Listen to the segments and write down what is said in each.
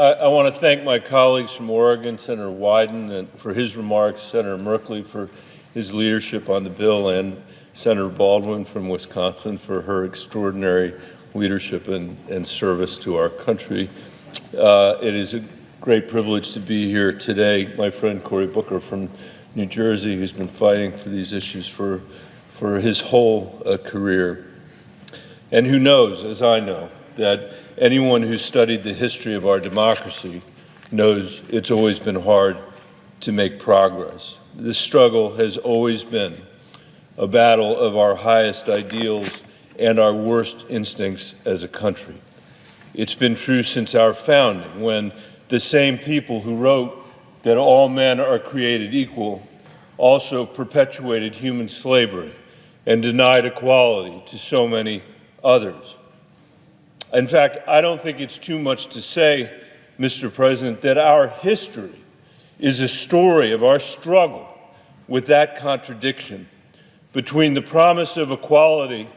I want to thank my colleagues from Oregon, Senator Wyden, and for his remarks, Senator Merkley for his leadership on the bill, and Senator Baldwin from Wisconsin for her extraordinary leadership and service to our country. It is a great privilege to be here today. My friend Cory Booker from New Jersey, who's been fighting for these issues for his whole career, and who knows, as I know, that anyone who's studied the history of our democracy knows it's always been hard to make progress. This struggle has always been a battle of our highest ideals and our worst instincts as a country. It's been true since our founding, when the same people who wrote that all men are created equal also perpetuated human slavery and denied equality to so many others. In fact, I don't think it's too much to say, Mr. President, that our history is a story of our struggle with that contradiction between the promise of equality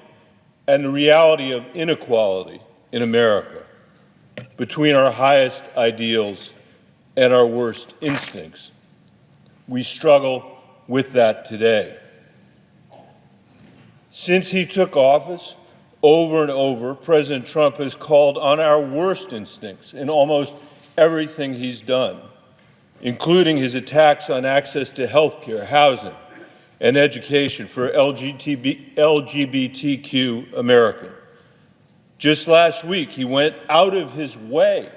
and the reality of inequality in America, between our highest ideals and our worst instincts. We struggle with that today. Since he took office, over and over, President Trump has called on our worst instincts in almost everything he's done, including his attacks on access to health care, housing, and education for LGBTQ Americans. Just last week, he went out of his way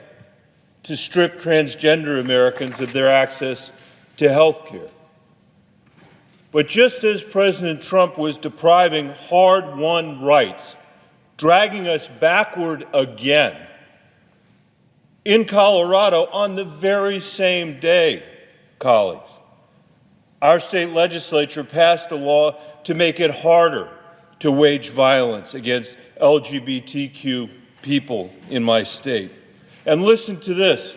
to strip transgender Americans of their access to health care. But just as President Trump was depriving hard-won rights, dragging us backward again, in Colorado on the very same day, colleagues, our state legislature passed a law to make it harder to wage violence against LGBTQ people in my state. And listen to this.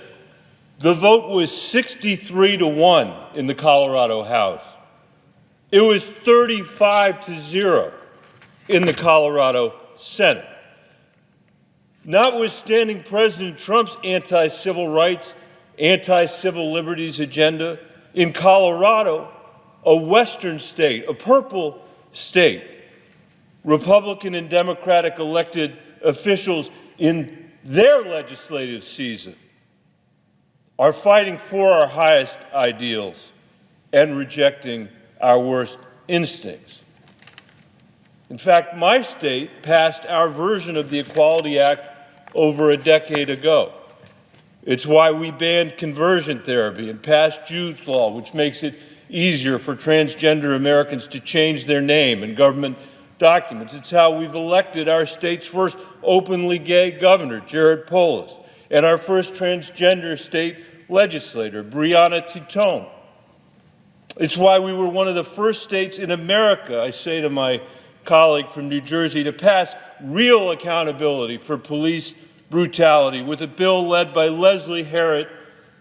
The vote was 63-1 in the Colorado House. It was 35-0 in the Colorado Senate. Notwithstanding President Trump's anti-civil rights, anti-civil liberties agenda, in Colorado, a western state, a purple state, Republican and Democratic elected officials in their legislative season are fighting for our highest ideals and rejecting our worst instincts. In fact, my state passed our version of the Equality Act over a decade ago. It's why we banned conversion therapy and passed Jude's Law, which makes it easier for transgender Americans to change their name in government documents. It's how we've elected our state's first openly gay governor, Jared Polis, and our first transgender state legislator, Breonna Tattone. It's why we were one of the first states in America, I say to my colleague from New Jersey, to pass real accountability for police brutality with a bill led by Leslie Herod,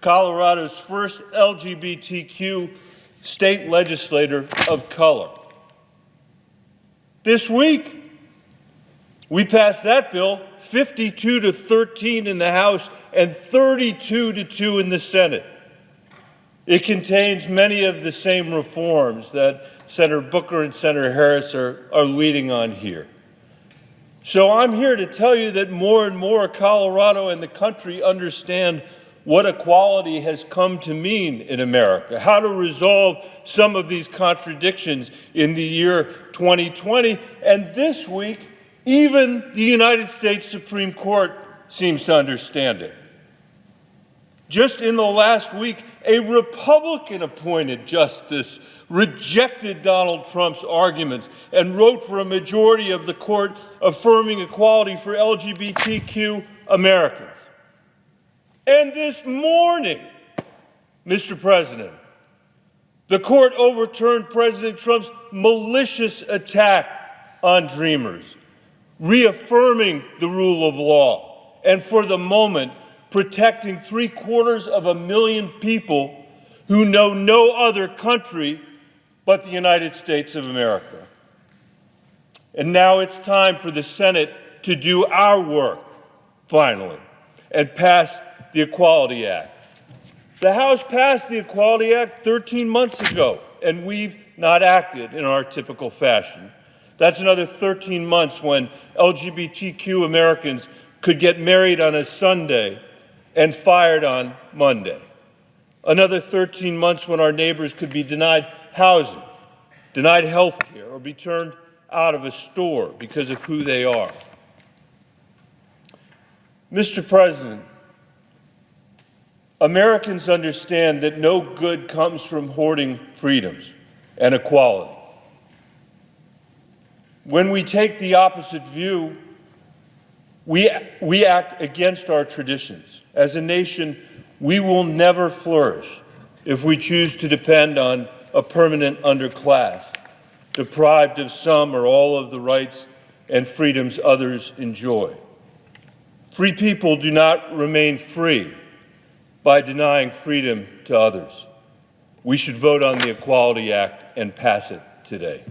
Colorado's first LGBTQ state legislator of color. This week, we passed that bill 52-13 in the House and 32-2 in the Senate. It contains many of the same reforms that Senator Booker and Senator Harris are leading on here. So I'm here to tell you that more and more Colorado and the country understand what equality has come to mean in America, how to resolve some of these contradictions in the year 2020. And this week, even the United States Supreme Court seems to understand it. Just in the last week, a Republican-appointed justice rejected Donald Trump's arguments and wrote for a majority of the court affirming equality for LGBTQ Americans. And this morning, Mr. President, the court overturned President Trump's malicious attack on Dreamers, reaffirming the rule of law, and for the moment, protecting 750,000 people who know no other country but the United States of America. And now it's time for the Senate to do our work, finally, and pass the Equality Act. The House passed the Equality Act 13 months ago, and we've not acted in our typical fashion. That's another 13 months when LGBTQ Americans could get married on a Sunday and fired on Monday. Another 13 months when our neighbors could be denied housing, denied health care, or be turned out of a store because of who they are. Mr. President, Americans understand that no good comes from hoarding freedoms and equality. When we take the opposite view, we act against our traditions. As a nation, we will never flourish if we choose to depend on a permanent underclass, deprived of some or all of the rights and freedoms others enjoy. Free people do not remain free by denying freedom to others. We should vote on the Equality Act and pass it today.